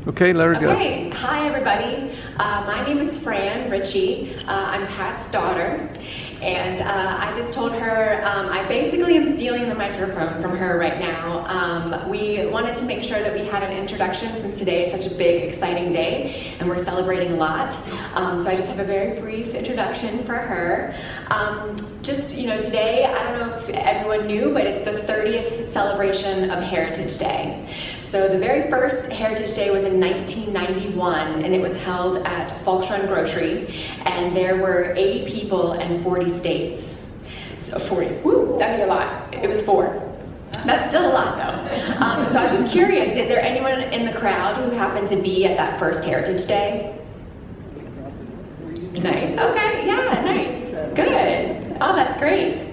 Okay, let her go. Okay, hi everybody. My name is Fran Ritchie. I'm Pat's daughter, and I just told her I basically am stealing the microphone from her right now. We wanted to make sure that we had an introduction since today is such a big, exciting day, and we're celebrating a lot. So I just have a very brief introduction for her. Today, I don't know if everyone knew, but it's the 30th celebration of Heritage Day. So the very first Heritage Day was in 1991, and it was held at Falks Run Grocery, and there were 80 people and 40 states. So 40, woo, that'd be a lot. It was 4. That's still a lot though. So I was just curious, is there anyone in the crowd who happened to be at that first Heritage Day? Nice, okay, yeah, nice, good. Oh, that's great.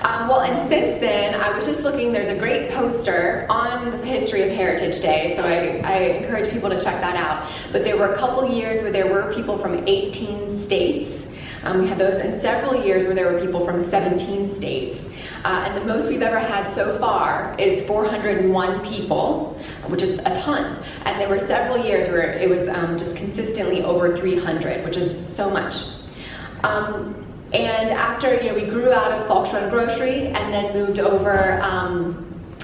And since then, I was just looking, there's a great poster on the history of Heritage Day, so I encourage people to check that out. But there were a couple years where there were people from 18 states. We had those, and several years where there were people from 17 states. And the most we've ever had so far is 401 people, which is a ton. And there were several years where it was just consistently over 300, which is so much. And after, we grew out of Falks Run Grocery and then moved over,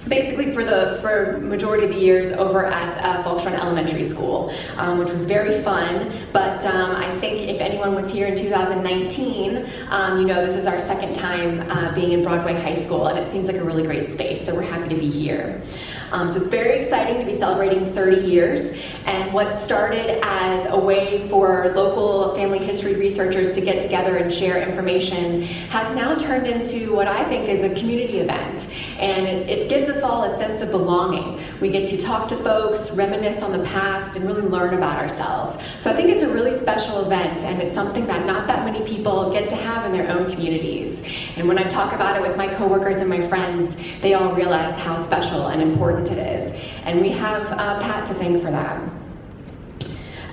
basically for majority of the years over at Falks Run Elementary School, which was very fun. But I think if anyone was here in 2019, this is our second time being in Broadway High School, and it seems like a really great space, so we're happy to be here. So it's very exciting to be celebrating 30 years, and what started as a way for local family history researchers to get together and share information has now turned into what I think is a community event, and it gives us all a sense of belonging. We get to talk to folks, reminisce on the past, and really learn about ourselves. So I think it's a really special event, and it's something that not that many people get to have in their own communities. And when I talk about it with my coworkers and my friends, they all realize how special and important it is. And we have Pat to thank for that.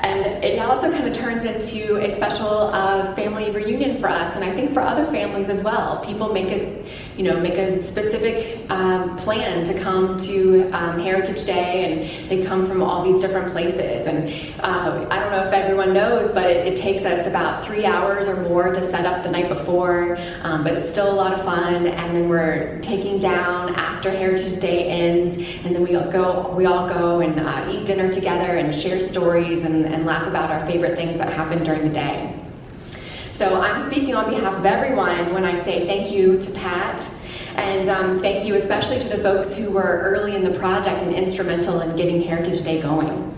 And it also kind of turns into a special family reunion for us, and I think for other families as well. People make a specific plan to come to Heritage Day, and they come from all these different places. And I don't know if everyone knows, but it takes us about 3 hours or more to set up the night before, but it's still a lot of fun. And then we're taking down after Heritage Day ends, and then we all go and eat dinner together and share stories and laugh about our favorite things that happened during the day. So I'm speaking on behalf of everyone when I say thank you to Pat, and thank you especially to the folks who were early in the project and instrumental in getting Heritage Day going.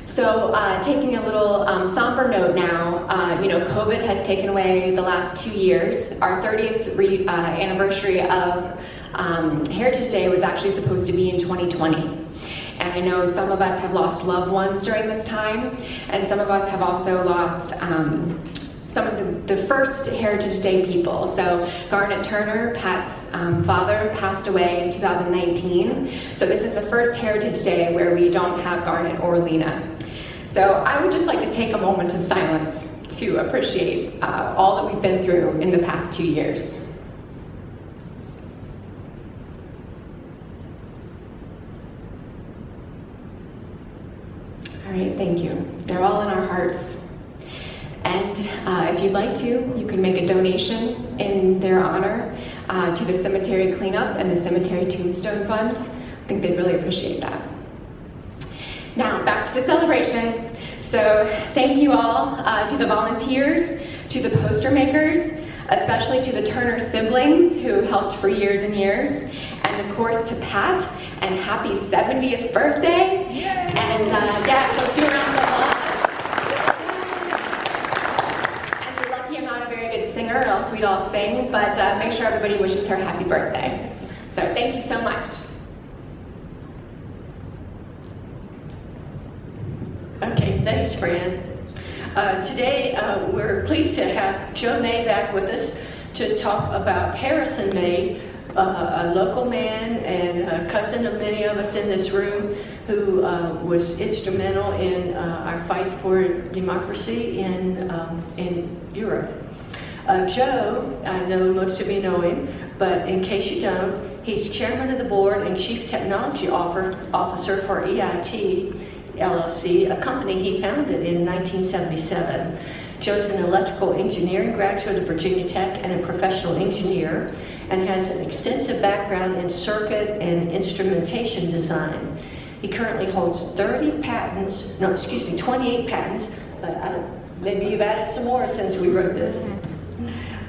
So taking a little somber note now, COVID has taken away the last 2 years. Our 30th anniversary of Heritage Day was actually supposed to be in 2020. And I know some of us have lost loved ones during this time, and some of us have also lost some of the first Heritage Day people. So Garnet Turner, Pat's father, passed away in 2019. So this is the first Heritage Day where we don't have Garnet or Lena. So I would just like to take a moment of silence to appreciate all that we've been through in the past 2 years. All right, thank you. They're all in our hearts. And if you'd like to, you can make a donation in their honor to the cemetery cleanup and the cemetery tombstone funds. I think they'd really appreciate that. Now, back to the celebration. So thank you all to the volunteers, to the poster makers, especially to the Turner siblings who helped for years and years, and of course to Pat, and happy 70th birthday. Yay! And so if you're around the applause. And we're lucky I'm not a very good singer, or else we'd all sing, but make sure everybody wishes her happy birthday. So thank you so much. Okay, thanks, Fran. Today, we're pleased to have Joe May back with us to talk about Harrison May, a local man and a cousin of many of us in this room who was instrumental in our fight for democracy in Europe. Joe, I know most of you know him, but in case you don't, he's chairman of the board and chief technology officer for EIT, LLC, a company he founded in 1977. Joe's an electrical engineering graduate of Virginia Tech and a professional engineer, and has an extensive background in circuit and instrumentation design. He currently holds 28 patents, but maybe you've added some more since we wrote this.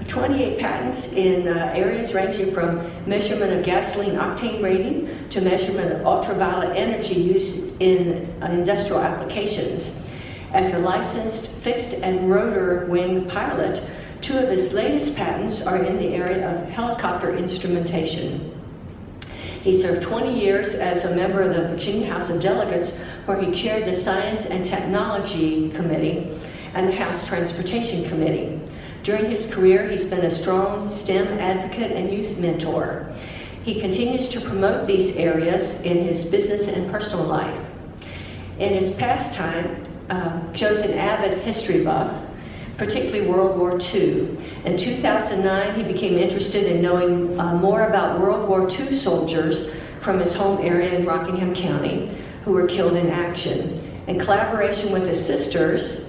28 patents in areas ranging from measurement of gasoline octane rating to measurement of ultraviolet energy use in industrial applications. As a licensed fixed and rotor wing pilot, 2 of his latest patents are in the area of helicopter instrumentation. He served 20 years as a member of the Virginia House of Delegates, where he chaired the Science and Technology Committee and the House Transportation Committee. During his career, he's been a strong STEM advocate and youth mentor. He continues to promote these areas in his business and personal life. In his pastime, Joe's an avid history buff, particularly World War II. In 2009, he became interested in knowing more about World War II soldiers from his home area in Rockingham County who were killed in action. In collaboration with his sisters,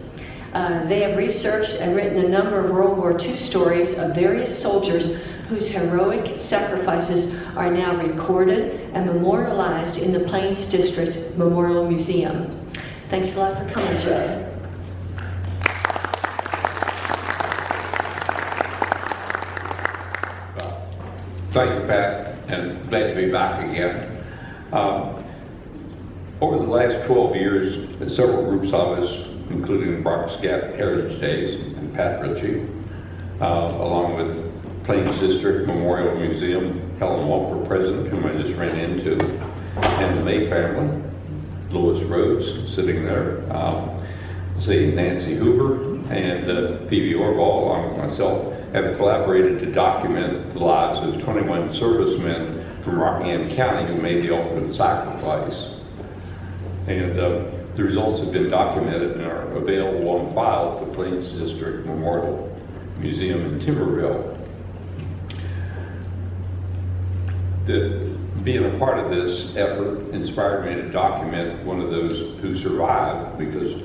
they have researched and written a number of World War II stories of various soldiers whose heroic sacrifices are now recorded and memorialized in the Plains District Memorial Museum. Thanks a lot for coming, Joe. Thank you, Pat, and glad to be back again. Over the last 12 years, several groups of us, including the Bronx Gap Heritage Days and Pat Ritchie, along with Plains District Memorial Museum, Helen Walker, president, whom I just ran into, and the May family, Louis Rhodes sitting there, Nancy Hoover, and Phoebe Orval, along with myself, have collaborated to document the lives of 21 servicemen from Rockingham County who made the ultimate sacrifice. And the results have been documented and are available on file at the Plains District Memorial Museum in Timberville. Being a part of this effort inspired me to document one of those who survived, because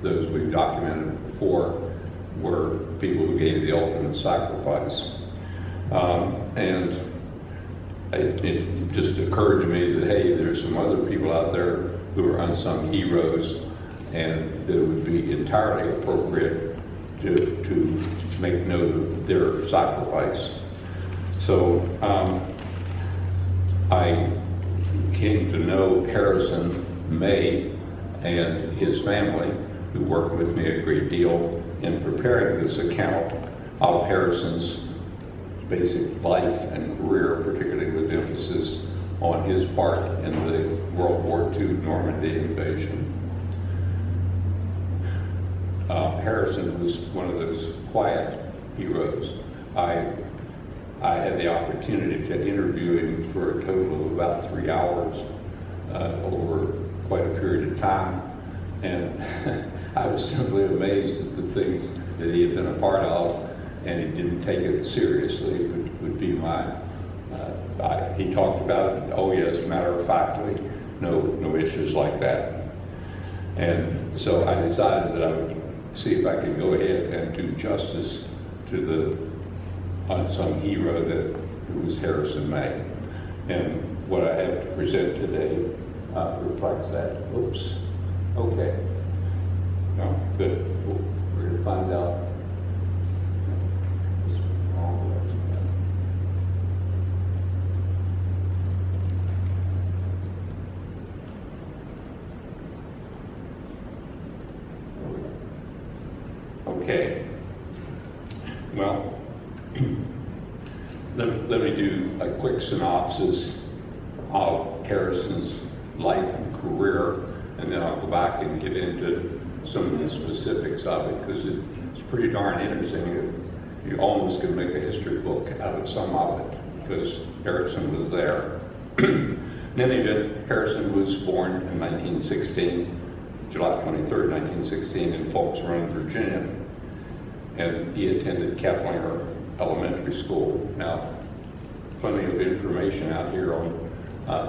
those we've documented before were people who gave the ultimate sacrifice. And it just occurred to me that, hey, there's some other people out there who are unsung heroes, and that it would be entirely appropriate to make note of their sacrifice. So I came to know Harrison May and his family, who worked with me a great deal in preparing this account of Harrison's basic life and career, particularly with emphasis on his part in the World War II Normandy invasion. Harrison was one of those quiet heroes. I had the opportunity to interview him for a total of about 3 hours over quite a period of time, and I was simply amazed at the things that he had been a part of, and he didn't take it seriously, would be my, he talked about it, oh yes, matter-of-factly, no issues like that. And so I decided that I would see if I could go ahead and do justice to the unsung hero who was Harrison May. And what I have to present today reflects that. Oops. Okay. No, good. We're going to find out. Okay. Well, let me do a quick synopsis of Harrison's life and career, and then I'll go back and get into some of the specifics of it, because it's pretty darn interesting. You almost can make a history book out of some of it, because Harrison was there. In any event, Harrison was born in 1916, July 23rd, 1916, in Folks Run, Virginia, and he attended Kaplinger Elementary School. Now, plenty of information out here on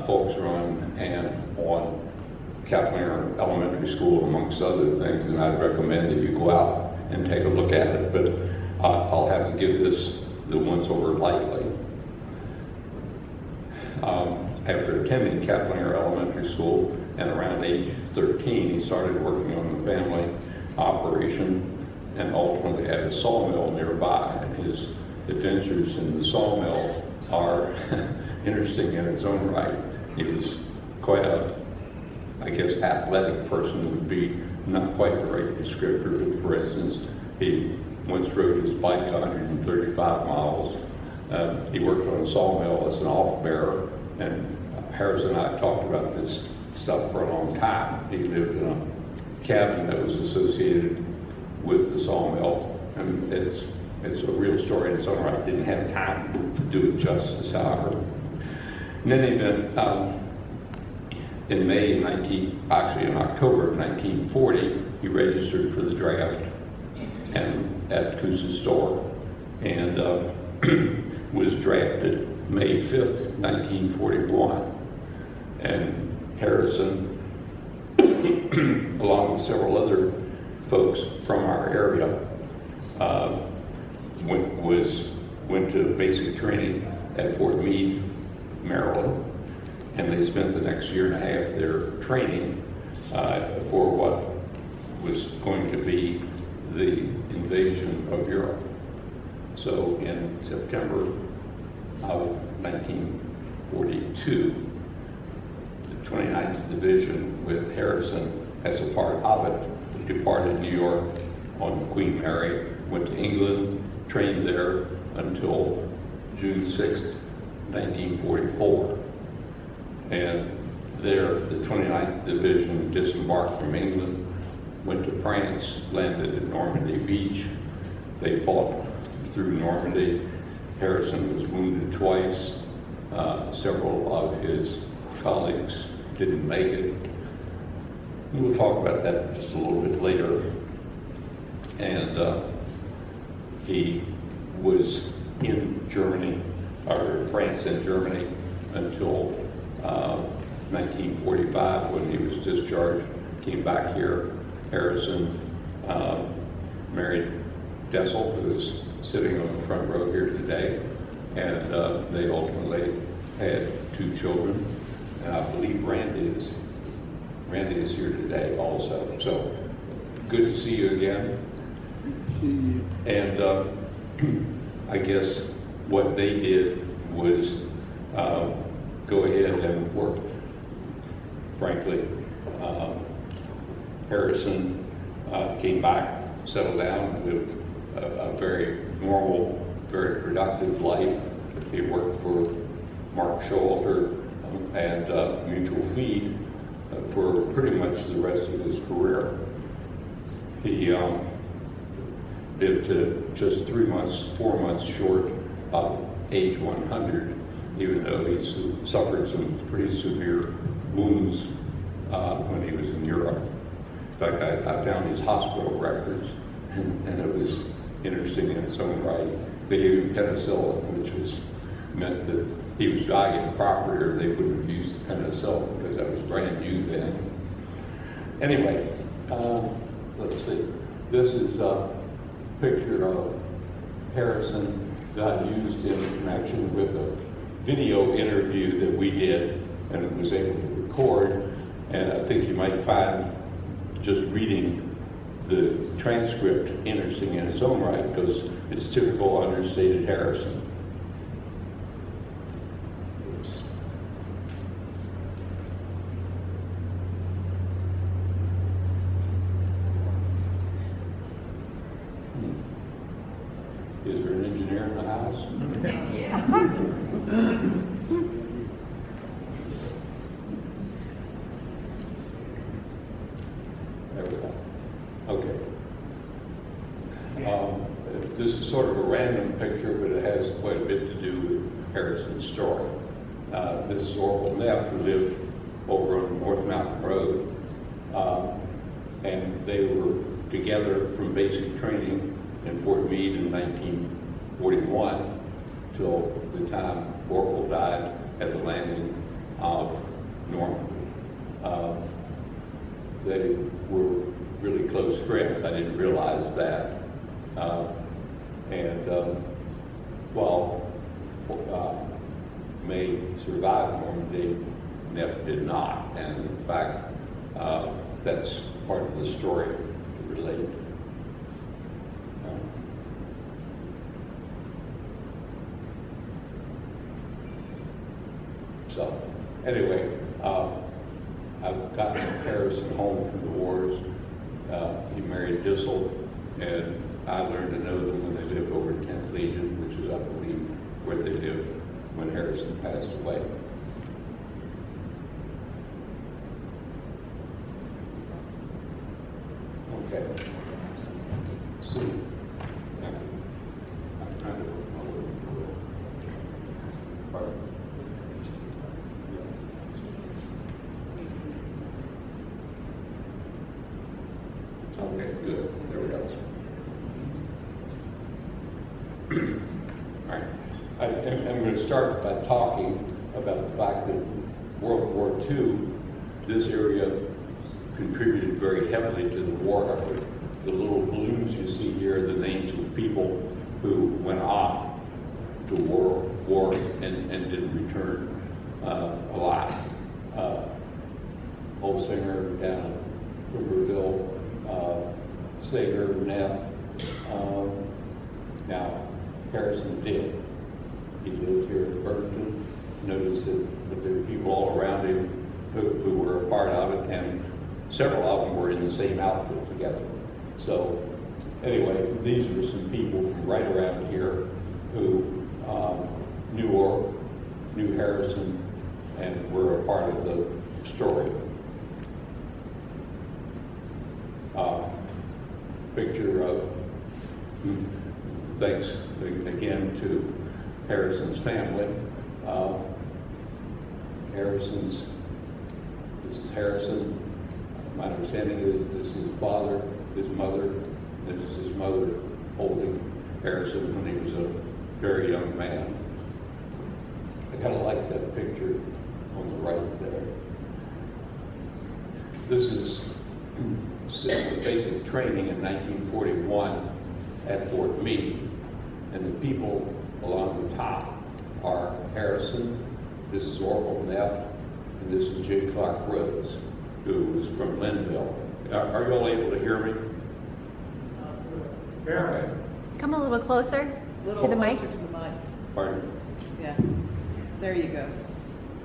Folks Run and on Caplinger Elementary School, amongst other things, and I'd recommend that you go out and take a look at it, but I'll have to give this the once over lightly. After attending Caplinger Elementary School and around age 13, he started working on the family operation and ultimately had a sawmill nearby. And his adventures in the sawmill are interesting in its own right. He was quite a, I guess, athletic person would be not quite the right descriptor, but for instance, he once rode his bike 135 miles. He worked on a sawmill as an off-bearer, and Harris and I talked about this stuff for a long time. He lived in a cabin that was associated with the sawmill, and it's a real story in its own right. Didn't have time to do it justice, however. In any event, in October of 1940, he registered for the draft and at Coos's store, and was drafted May 5th, 1941. And Harrison, along with several other folks from our area, went to basic training at Fort Meade, Maryland, and they spent the next year and a half there training for what was going to be the invasion of Europe. So in September of 1942, the 29th Division with Harrison as a part of it departed New York on Queen Mary, went to England, trained there until June 6th, 1944. And there, the 29th Division disembarked from England, went to France, landed at Normandy Beach. They fought through Normandy. Harrison was wounded twice. Several of his colleagues didn't make it. We'll talk about that just a little bit later. And he was in Germany, or France and Germany, until 1945 when he was discharged, came back here. Harrison married Dessel, who is sitting on the front row here today, and they ultimately had 2 children, and I believe Randy is here today also. So good to see you again. And I guess what they did was go ahead and work. Frankly, Harrison came back, settled down, lived a very normal, very productive life. He worked for Mark Showalter and Mutual Feed for pretty much the rest of his career. He lived to just 4 months short of age 100, even though he suffered some pretty severe wounds when he was in Europe. In fact, I found his hospital records, and it was interesting in its own right. They gave him penicillin, which meant that he was dying properly, or they wouldn't have used penicillin because that was brand new then. Anyway, let's see. This is a picture of Harrison that I used in connection with a video interview that we did and was able to record. And I think you might find just reading the transcript interesting in its own right, because it's typical understated Harrison. Oops. Is there an engineer in the house? There we go. Okay. This is sort of a random picture, but it has quite a bit to do with Harrison's story. This is Orville Neff, who lived over on North Mountain Road, and they were together from basic training in Fort Meade in 1941 till the time Orville died at the landing of Normandy. they were really close friends. I didn't realize that. While May survived Normandy, Neff did not. And in fact, that's part of the story to relate. So, anyway, I've gotten Harrison home from the wars. He married Dissel, and I learned to know them when they lived over at 10th Legion, which is, I believe, where they lived when Harrison passed away. Okay. See, I'm trying to work my way through it. Pardon? Okay, good. There we go. All right. I'm going to start by talking about the fact that World War II, this area contributed very heavily to the war effort. The little balloons you see here are the names of people who went off to war and didn't return alive. Holsinger down at Hooverville, Sager, Neff. Now, Harrison did. He lived here in Burton. Notice that there were people all around him who were a part of it, and several of them were in the same outfit together. So, anyway, these were some people from right around here who knew Harrison and were a part of the story. Picture of, thanks again to Harrison's family. This is Harrison. My understanding is this is his father, his mother. This is his mother holding Harrison when he was a very young man. I kind of like that picture on the right there. This is the basic training in 1941 at Fort Meade, and the people along the top are Harrison, this is Orville Neff, and this is J. Clark Rhodes, who was from Linville. Are you all able to hear me? Yeah. Okay. Come a little closer to the mic. To the mic. Pardon? Yeah. There you go.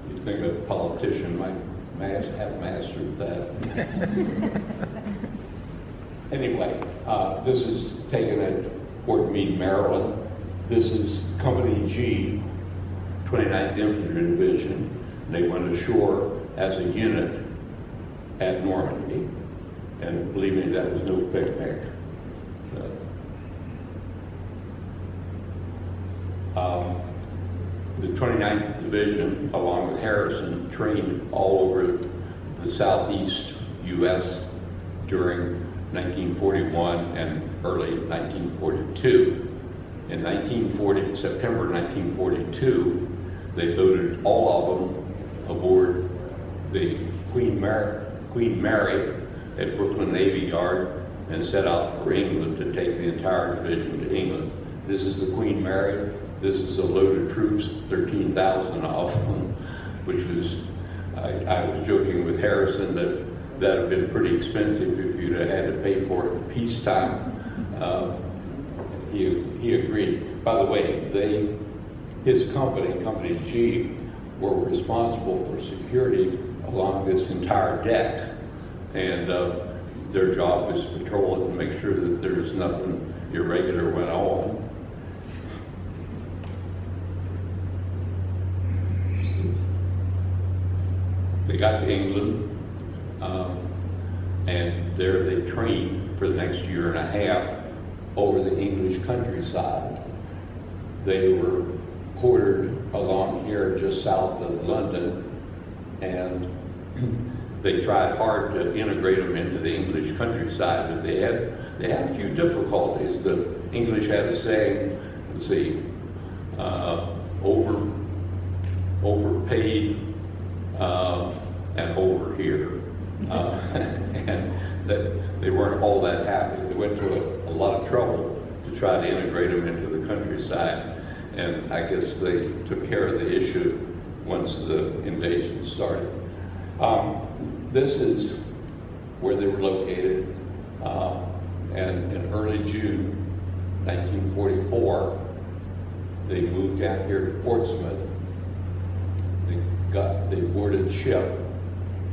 You think a politician might have mastered that. Anyway, this is taken at Fort Meade, Maryland. This is Company G, 29th Infantry Division. They went ashore as a unit at Normandy. And believe me, that was no picnic. The 29th Division, along with Harrison, trained all over the southeast U.S. during 1941 and early 1942. In September 1942, they loaded all of them aboard the Queen Mary at Brooklyn Navy Yard and set out for England to take the entire division to England. This is the Queen Mary. This is a load of troops, 13,000 of them, which was, I was joking with Harrison that that would have been pretty expensive if you'd have had to pay for it in peacetime. He agreed. By the way, his company, Company G, were responsible for security along this entire deck. And their job is to patrol it and make sure that there's nothing irregular went on. They got to England, and there they trained for the next year and a half over the English countryside. They were quartered along here just south of London, and they tried hard to integrate them into the English countryside, but they had a few difficulties. The English had a saying, let's see, overpaid and over here. and that they weren't all that happy. They went to a lot of trouble to try to integrate them into the countryside, and I guess they took care of the issue once the invasion started. This is where they were located, and in early June 1944, they moved down here to Portsmouth. They boarded ship.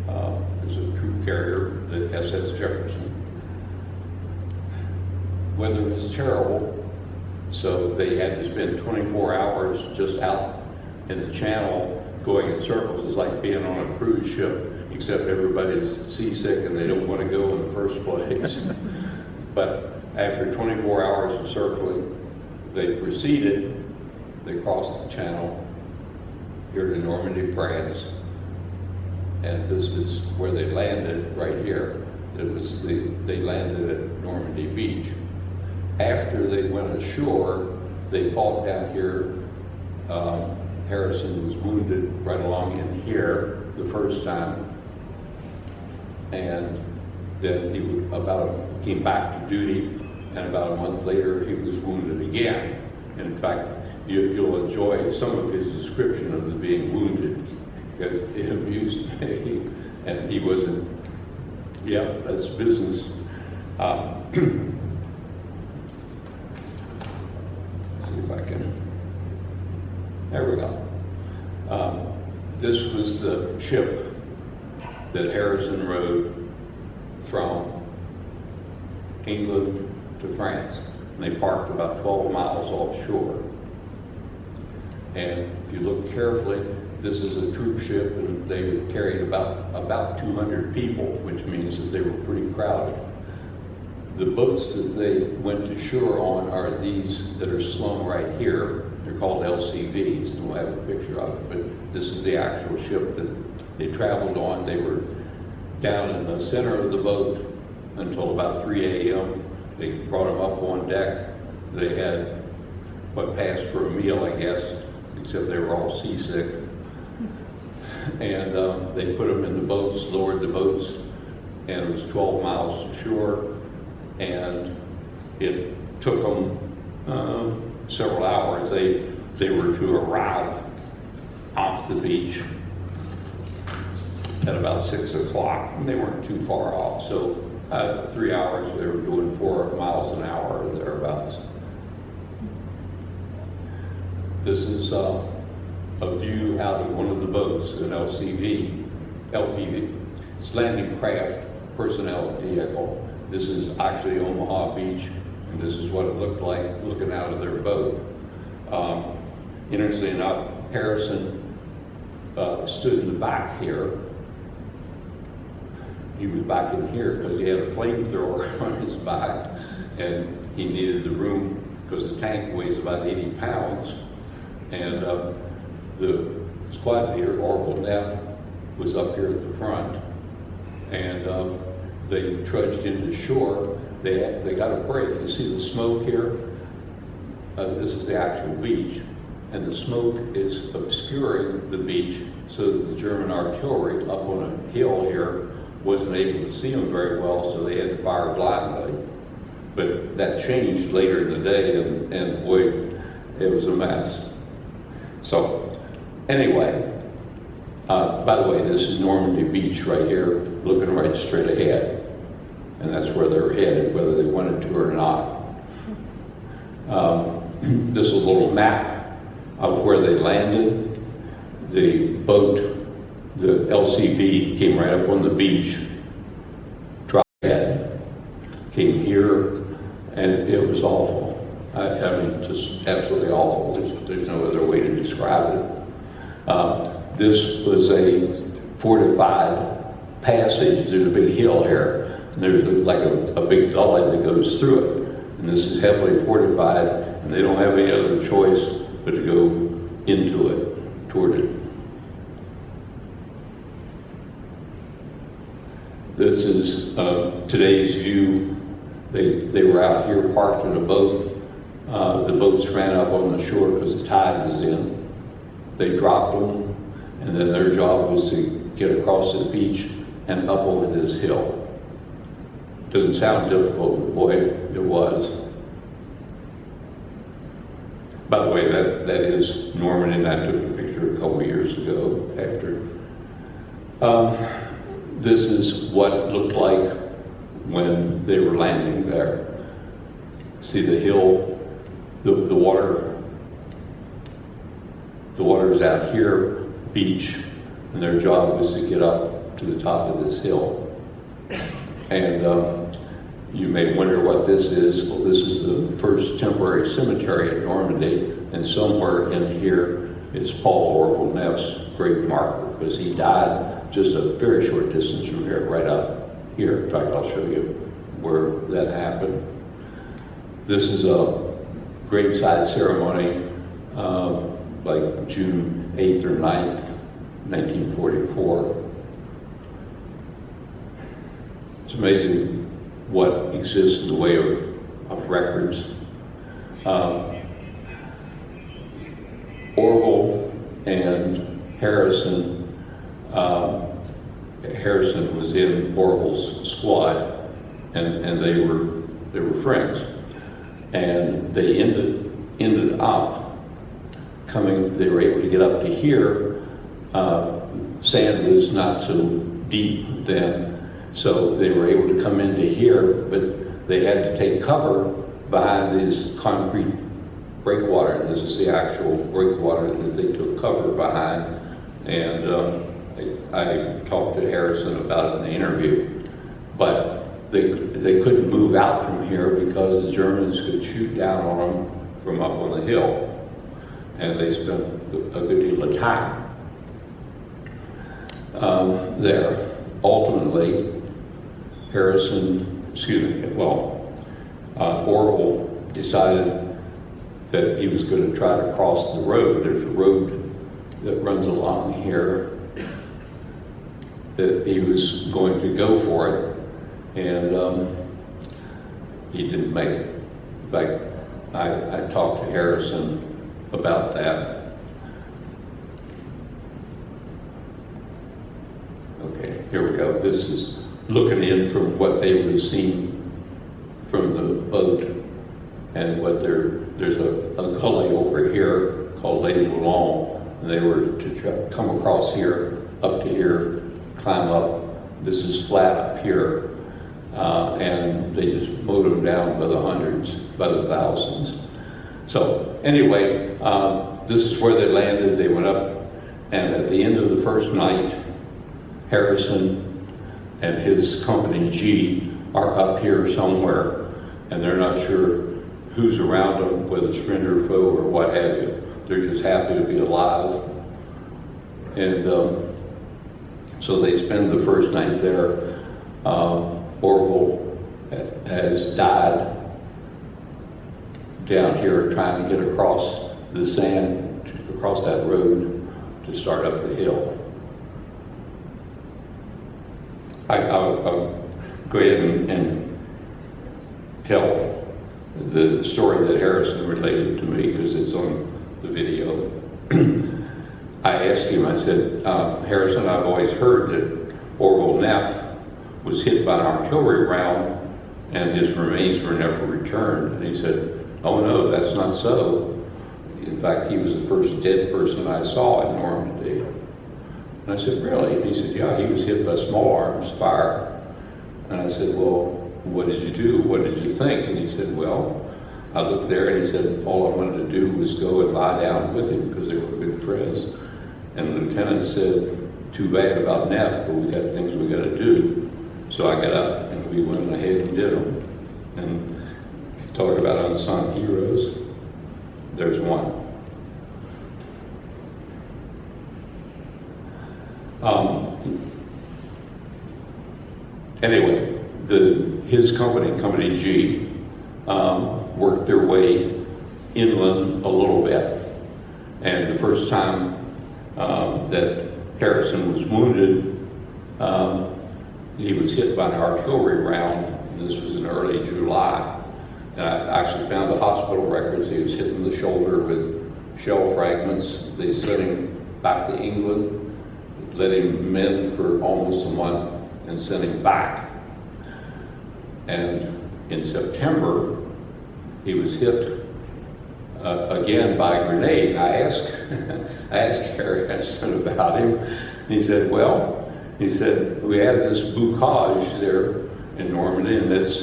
There's a troop carrier, the SS Jefferson. Weather was terrible, so they had to spend 24 hours just out in the channel going in circles. It's like being on a cruise ship, except everybody's seasick and they don't want to go in the first place. But after 24 hours of circling, they proceeded. They crossed the channel here to Normandy, France, and this is where they landed, right here. They landed at Normandy Beach. After they went ashore, they fought down here. Harrison was wounded right along in here the first time, and then he came back to duty, and about a month later he was wounded again. And in fact, you'll enjoy some of his description of the being wounded, because it amused me, and he wasn't, yeah, that's business. See if I can, there we go. This was the ship that Harrison rode from England to France. And they parked about 12 miles offshore. And if you look carefully, this is a troop ship, and they carried about 200 people, which means that they were pretty crowded. The boats that they went to shore on are these that are slung right here. They're called LCVs, and we'll have a picture of it, but this is the actual ship that they traveled on. They were down in the center of the boat until about 3 a.m. They brought them up on deck. They had what passed for a meal, I guess, except they were all seasick. And they put them in the boats, lowered the boats, and it was 12 miles to shore. And it took them several hours. They were to arrive off the beach at about 6 o'clock. They weren't too far off, so 3 hours they were doing 4 miles an hour or thereabouts. This is a view out of one of the boats, an LPV. It's landing craft personnel vehicle. This is actually Omaha Beach, and this is what it looked like looking out of their boat. Interestingly enough, Harrison stood in the back here. He was back in here because he had a flamethrower on his back, and he needed the room because the tank weighs about 80 pounds. And the squad leader, Orville Neff, was up here at the front, and they trudged into shore. They got a break. You see the smoke here? This is the actual beach, and the smoke is obscuring the beach so that the German artillery up on a hill here wasn't able to see them very well, so they had to fire blindly. But that changed later in the day, and boy, it was a mess. So, anyway, by the way, this is Normandy Beach right here, looking right straight ahead. And that's where they're headed, whether they wanted to or not. This is a little map of where they landed. The boat, the LCV, came right up on the beach, tried ahead, came here, and it was awful. I mean, just absolutely awful. There's no other way to describe it. This was a fortified passage. There's a big hill here. And there's like a big gully that goes through it. And this is heavily fortified, and they don't have any other choice but to go into it, toward it. This is today's view. They were out here parked in a boat. The boats ran up on the shore because the tide was in. They dropped them, and then their job was to get across the beach and up over this hill. Doesn't sound difficult, but boy, it was. By the way, that is Norman, and I took a picture a couple years ago after. This is what it looked like when they were landing there. See the hill, the water's out here, beach, and their job was to get up to the top of this hill. And you may wonder what this is. Well, this is the first temporary cemetery at Normandy, and somewhere in here is Paul Orville Neff's grave marker, because he died just a very short distance from here, right up here. In fact, I'll show you where that happened. This is a graveside ceremony, like June 8th or 9th, 1944. It's amazing what exists in the way of records. Orville and Harrison, Harrison was in Orville's squad, and they were friends, and they ended up coming. They were able to get up to here. Sand was not so deep then, so they were able to come into here, but they had to take cover behind this concrete breakwater. This is the actual breakwater that they took cover behind, and I talked to Harrison about it in the interview, but they couldn't move out from here because the Germans could shoot down on them from up on the hill, and they spent a good deal of time there. Ultimately, Orville decided that he was going to try to cross the road. There's a road that runs along here, that he was going to go for it, and he didn't make it. In fact, I talked to Harrison about that. Okay, here we go. This is looking in from what they would have seen from the boat, and what there's a gully over here called Lady Moulin, and they were to come across here, up to here, climb up. This is flat up here, and they just mowed them down by the hundreds, by the thousands. So anyway, this is where they landed. They went up, and at the end of the first night, Harrison and his company G are up here somewhere, and they're not sure who's around them, whether it's friend or foe or what have you. They're just happy to be alive. And so they spend the first night there. Orville has died down here trying to get across the sand, across that road to start up the hill. I'll go ahead and tell the story that Harrison related to me, because it's on the video. I asked him, I said, Harrison, I've always heard that Orville Neff was hit by an artillery round and his remains were never returned. And he said, oh no, that's not so. In fact, he was the first dead person I saw in Normandy. And I said, really? And he said, yeah, he was hit by small arms fire. And I said, well, what did you do? What did you think? And he said, well, I looked there, and he said, all I wanted to do was go and lie down with him because they were good friends. And the lieutenant said, too bad about Neff, but we got things we got to do. So I got up, and we went ahead and did them. And talk about unsung heroes, there's one. Anyway, his company, Company G, worked their way inland a little bit. And the first time that Harrison was wounded, he was hit by an artillery round, and this was in early July. And I actually found the hospital records. He was hit in the shoulder with shell fragments. They sent him back to England, let him mend for almost a month, and sent him back. And in September, he was hit again by a grenade. I asked Harrison about him. And he said, well, he said, we have this bocage there in Normandy, and it's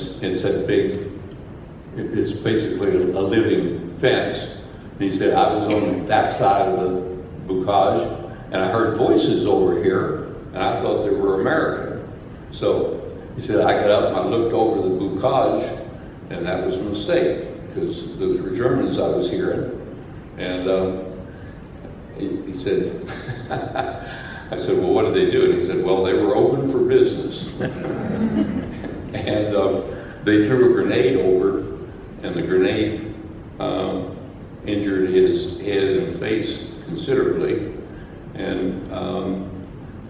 basically a living fence. And he said, I was on that side of the bocage, and I heard voices over here, and I thought they were American. So he said, I got up and I looked over the bocage, and that was a mistake, because those were Germans I was hearing. And he said, I said, well, what did they do? And he said, well, they were open for business. And they threw a grenade over, and the grenade injured his head and face considerably. And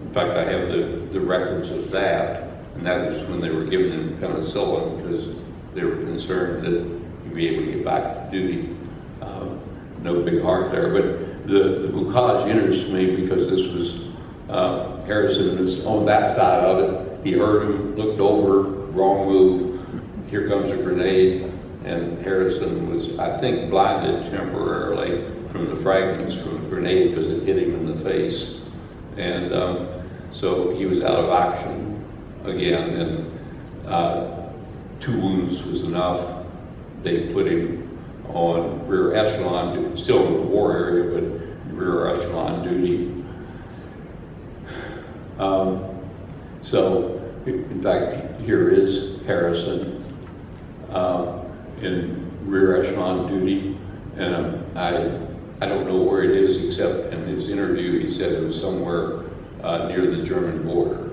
in fact, I have the records of that. And that was when they were giving him penicillin, because they were concerned that he'd be able to get back to duty. No big heart there. But the bocage interests me because this was, Harrison was on that side of it. He heard him, looked over, wrong move, here comes a grenade, and Harrison was, I think, blinded temporarily from the fragments from the grenade because it hit him in the face. And so he was out of action again, and 2 wounds was enough. They put him on rear echelon, still in the war area, but rear echelon duty. So, in fact, here is Harrison in rear echelon duty, and I don't know where it is, except in his interview he said it was somewhere near the German border.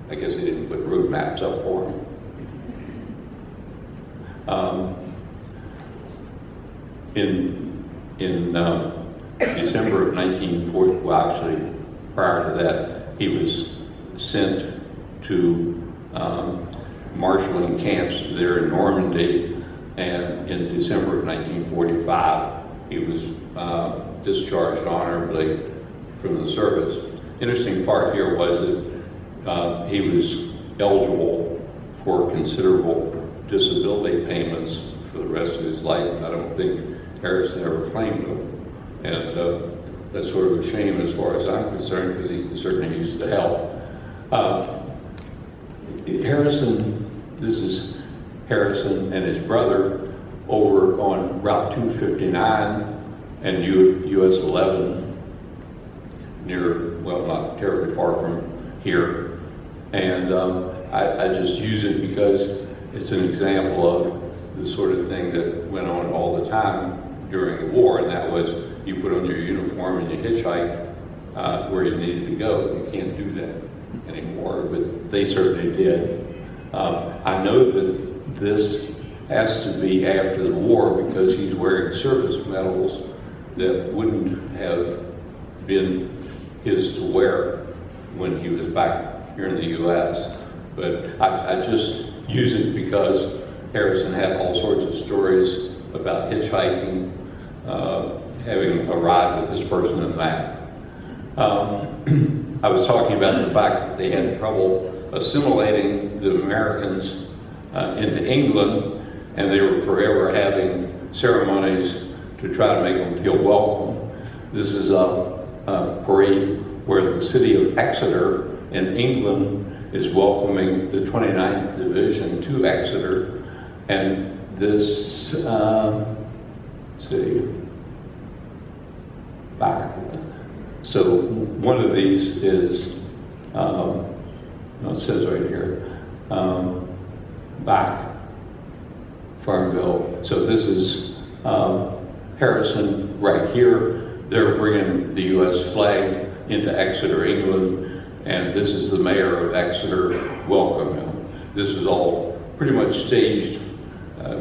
I guess they didn't put road maps up for him. In December of 1940, well, actually prior to that, he was sent to marshalling camps there in Normandy, and in December of 1945, he was discharged honorably from the service. Interesting part here was that he was eligible for considerable disability payments for the rest of his life. I don't think Harrison ever claimed them, and that's sort of a shame as far as I'm concerned, because he certainly used the help. Harrison, this is Harrison and his brother over on Route 259 and US 11 near, well, not terribly far from here. And I just use it because it's an example of the sort of thing that went on all the time during the war, and that was you put on your uniform and you hitchhike where you needed to go. You can't do that anymore, but they certainly did. I know that this has to be after the war because he's wearing service medals that wouldn't have been his to wear when he was back here in the U.S. But I just use it because Harrison had all sorts of stories about hitchhiking, having a ride with this person and that. I was talking about the fact that they had trouble assimilating the Americans into England, and they were forever having ceremonies to try to make them feel welcome. This is a parade where the city of Exeter in England is welcoming the 29th Division to Exeter, and this, back. So one of these is, it says right here, back, Farmville. So this is Harrison right here. They're bringing the U.S. flag into Exeter, England, and this is the mayor of Exeter welcoming him. This was all pretty much staged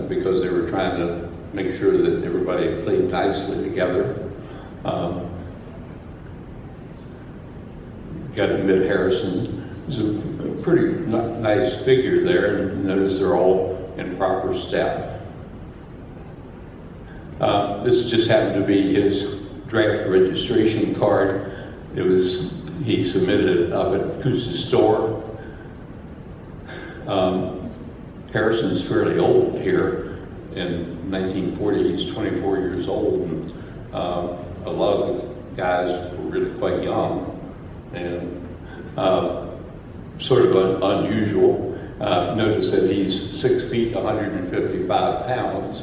because they were trying to make sure that everybody played nicely together. Got to admit, Harrison is a pretty nice figure there, and notice they're all in proper step. This just happened to be his draft registration card. He submitted it up at Coose's store, Harrison's fairly old here. In 1940, he's 24 years old, and a lot of the guys were really quite young, and sort of unusual. Notice that he's 6 feet, 155 pounds.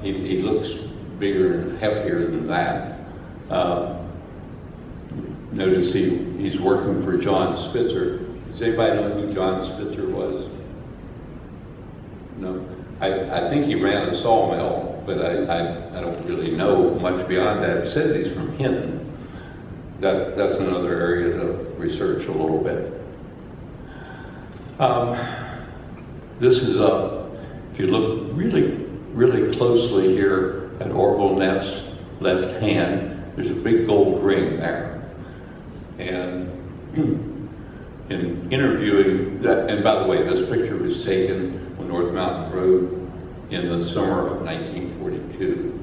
He looks bigger and heftier than that. Notice he's working for John Spitzer. Does anybody know who John Spitzer was? No? I think he ran a sawmill, but I don't really know much beyond that. It says he's from Hinton. That's another area to research a little bit. This is if you look really closely here at Orville Neff's left hand, there's a big gold ring there. And in interviewing that, and by the way, this picture was taken on North Mountain Road in the summer of 1942.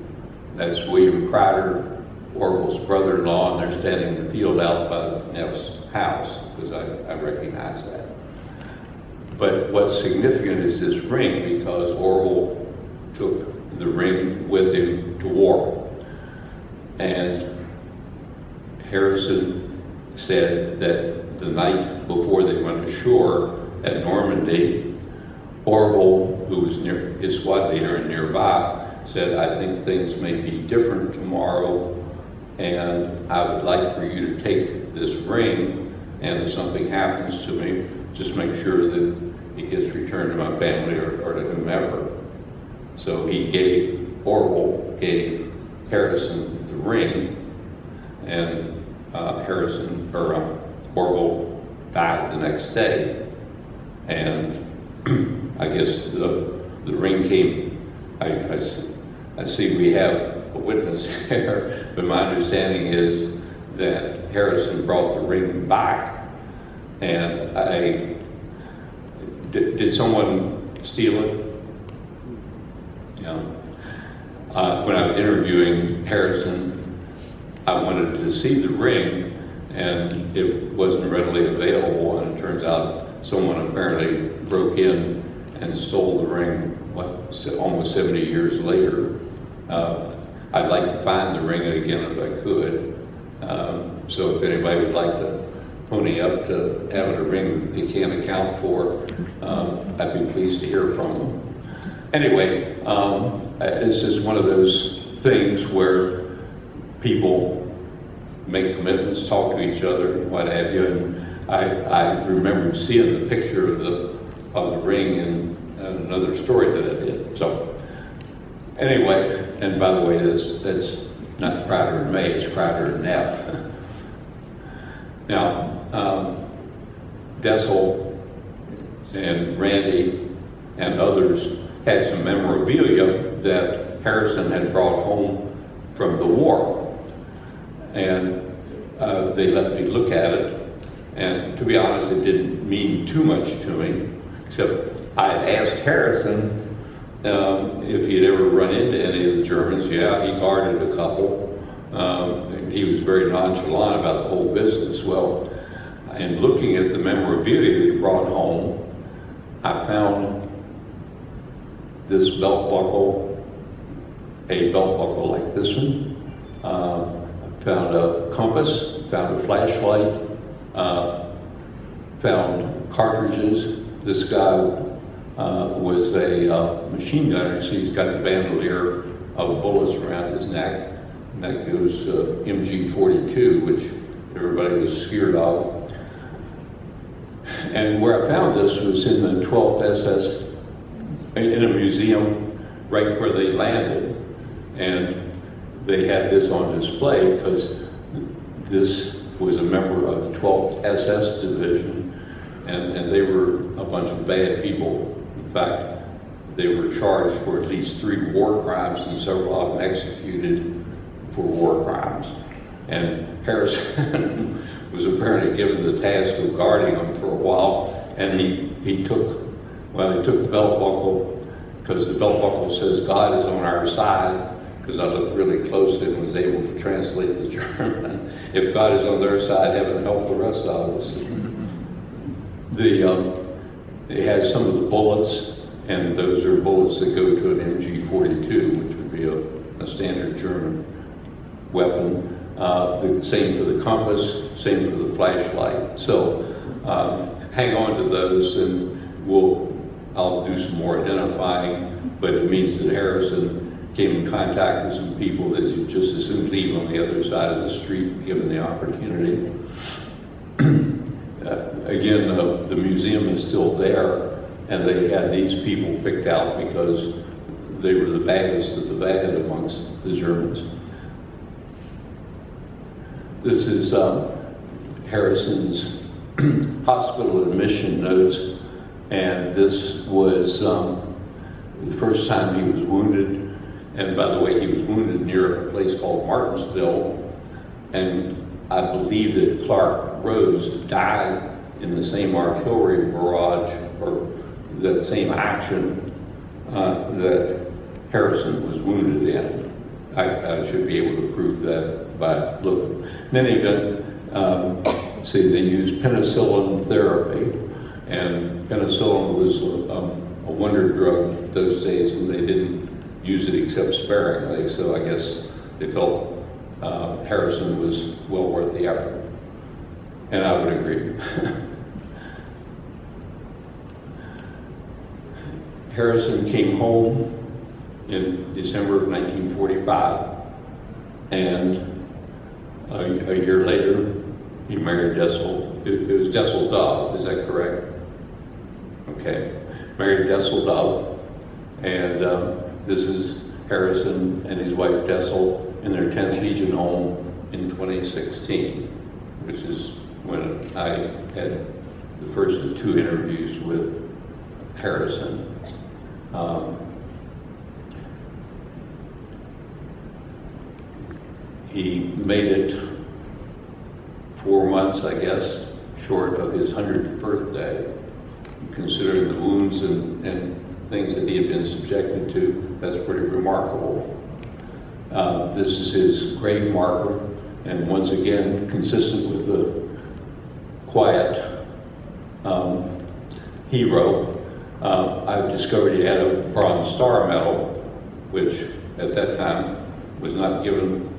That's William Crider, Orville's brother-in-law, and they're standing in the field out by Neff's house, because I recognize that. But what's significant is this ring, because Orville took the ring with him to war. And Harrison said that the night before they went ashore at Normandy, Orville, who was his squad leader and nearby, said, "I think things may be different tomorrow, and I would like for you to take this ring, and if something happens to me, just make sure that it gets returned to my family or to whomever." So Orville gave Harrison the ring, and Orville died the next day. And I guess the ring came, I see we have a witness here, but my understanding is that Harrison brought the ring back, and did someone steal it? Yeah. When I was interviewing Harrison, I wanted to see the ring, and it wasn't readily available, and it turns out someone apparently broke in and stole the ring, almost 70 years later. I'd like to find the ring again if I could. So if anybody would like to pony up to having a ring they can't account for, I'd be pleased to hear from them. Anyway, this is one of those things where people make commitments, talk to each other, what have you. And I remember seeing the picture of the ring in another story that I did. So anyway, and by the way, that's not Crider and May, it's Crider and Neff. Now, Dessel and Randy and others had some memorabilia that Harrison had brought home from the war. And they let me look at it. And to be honest, it didn't mean too much to me, except I asked Harrison if he'd ever run into any of the Germans. Yeah, he guarded a couple. He was very nonchalant about the whole business. Well, in looking at the memorabilia he brought home, I found this belt buckle, a belt buckle like this one. Found a compass, found a flashlight, found cartridges. This guy was a machine gunner, so he's got the bandolier of bullets around his neck, and that goes MG-42, which everybody was scared of. And where I found this was in the 12th SS, in a museum right where they landed, and they had this on display because this was a member of the 12th SS Division, and they were a bunch of bad people. In fact, they were charged for at least 3 war crimes, and several of them executed for war crimes. And Harrison was apparently given the task of guarding them for a while, and he took the belt buckle, because the belt buckle says God is on our side, because I looked really closely and was able to translate the German. If God is on their side, heaven help the rest of us. It has some of the bullets, and those are bullets that go to an MG-42, which would be a standard German weapon. The same for the compass, same for the flashlight. So hang on to those, and I'll do some more identifying, but it means that Harrison came in contact with some people that you just as soon leave on the other side of the street, given the opportunity. Again, the museum is still there, and they had these people picked out because they were the baddest of the bad amongst the Germans. This is Harrison's hospital admission notes, and this was the first time he was wounded. And by the way, he was wounded near a place called Martinsville, and I believe that Clark Rose died in the same artillery barrage, or that same action that Harrison was wounded in. I should be able to prove that by looking. In any event, see, they used penicillin therapy, and penicillin was a wonder drug those days, and they didn't use it except sparingly, so I guess they felt Harrison was well worth the effort. And I would agree. Harrison came home in December of 1945, and a year later, he married Dessel. It was Dessel Dove, is that correct? Okay. Married Dessel Dove, and this is Harrison and his wife Dessel in their 10th Legion home in 2016, which is when I had the first of 2 interviews with Harrison. He made it 4 months, I guess, short of his 100th birthday. Considering the wounds and things that he had been subjected to, that's pretty remarkable. This is his grave marker, and once again, consistent with the quiet hero, I've discovered he had a Bronze Star Medal, which at that time was not given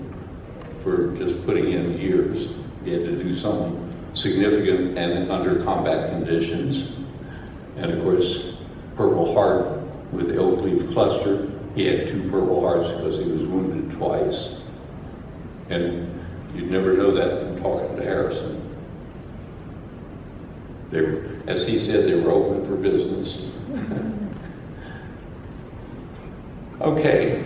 for just putting in years. He had to do something significant and under combat conditions. And of course, Purple Heart with the oak leaf cluster. He had 2 Purple Hearts because he was wounded twice. And you'd never know that from talking to Harrison. They were, as he said, they were open for business. Okay.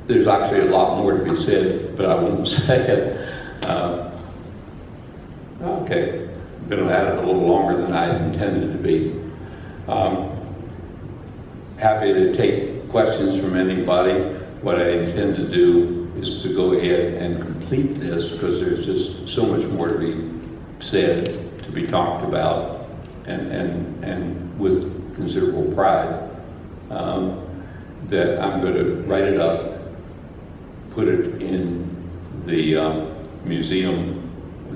There's actually a lot more to be said, but I won't say it. Okay. Been at it a little longer than I intended to be. Happy to take questions from anybody. What I intend to do is to go ahead and complete this because there's just so much more to be said, to be talked about, and with considerable pride, that I'm going to write it up, put it in the museum,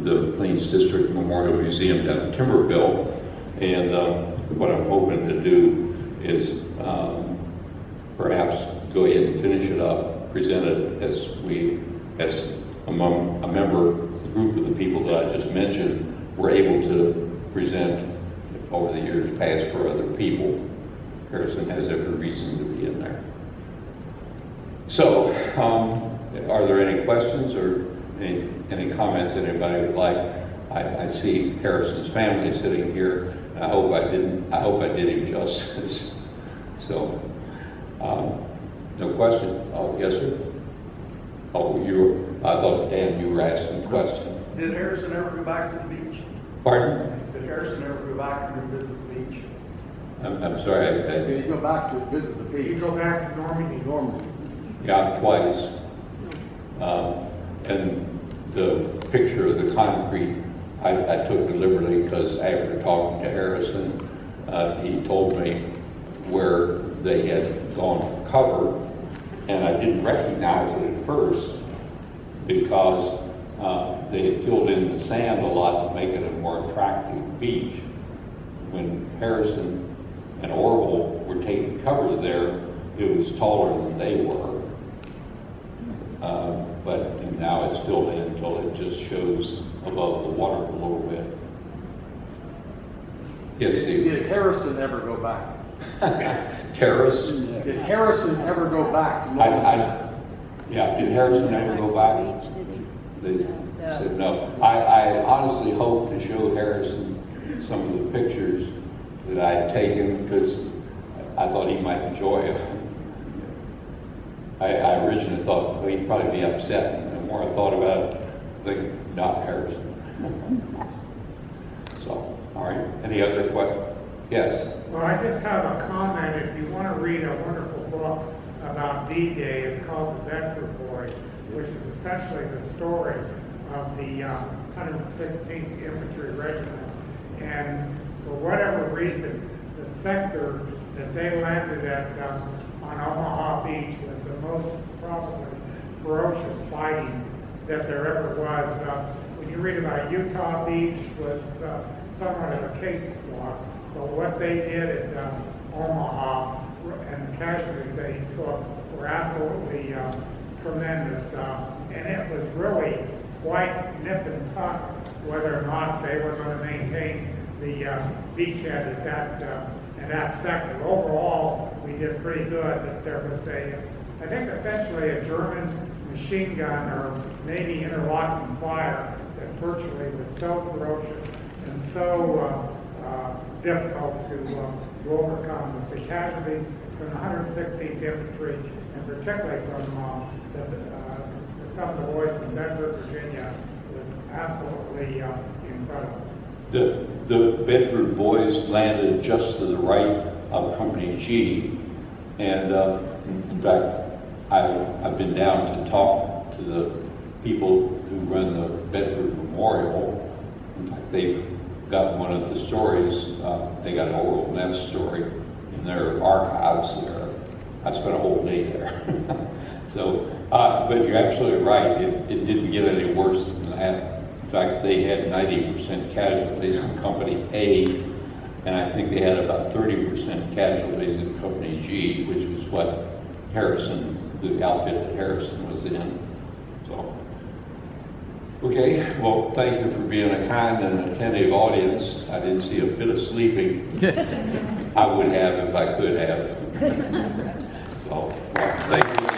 the Plains District Memorial Museum down in Timberville, and what I'm hoping to do is perhaps go ahead and finish it up, present it as among a member, the group of the people that I just mentioned were able to present over the years past for other people. Harrison has every reason to be in there. So, are there any questions or any comments that anybody would like? I see Harrison's family sitting here. I hope I did him justice. So, no question? Oh, yes, sir. Oh, I thought, Dan, you were asking a question. Did Harrison ever go back to the beach? Pardon? Did Harrison ever go back and visit the beach? I'm sorry. Did he go back to visit the beach? Did he go back to Normandy? Normandy. Yeah, twice. And the picture of the concrete I took deliberately because after talking to Harrison, he told me where they had gone for cover, and I didn't recognize it at first because they had filled in the sand a lot to make it a more more attractive beach. When Harrison and Orville were taking cover there, it was taller than they were. But now it's filled in until it just shows above the water a little bit. Yes, Steve? Did Harrison ever go back? Terrace? Did Harrison ever go back to Lawrence? Yeah, did Harrison ever go back? They said no. I honestly hope to show Harrison some of the pictures that I had taken because I thought he might enjoy it. I originally thought, well, he'd probably be upset. And the more I thought about it, I think, not Harrison. So, all right. Any other questions? Yes. Well, I just have a comment. If you want to read a wonderful book about D-Day, it's called The Bedford Boys, which is essentially the story of the 116th Infantry Regiment. And for whatever reason, the sector that they landed at on Omaha Beach was the most probably ferocious fighting that there ever was. When you read about Utah Beach was somewhat of a cakewalk, but what they did at Omaha and the casualties they took were absolutely tremendous. And it was really quite nip and tuck whether or not they were going to maintain the beachhead at that sector. Overall, we did pretty good, but there was I think essentially a German machine gun or Navy interlocking fire that virtually was so ferocious and so difficult to overcome. But the casualties from the 116th Infantry, and particularly from some of the boys from Bedford, Virginia, was absolutely incredible. The Bedford boys landed just to the right of Company G, and in fact, I've been down to talk to the people who run the Bedford Memorial. In fact, they've got one of the stories. They got an Oral Nest story in their archives there. I spent a whole day there. So, but you're absolutely right. It didn't get any worse than that. In fact, they had 90% casualties in Company A, and I think they had about 30% casualties in Company G, which was what Harrison, the outfit that Harrison was in. So, okay, well, thank you for being a kind and attentive audience. I didn't see a bit of sleeping. I would have if I could have. So, thank you.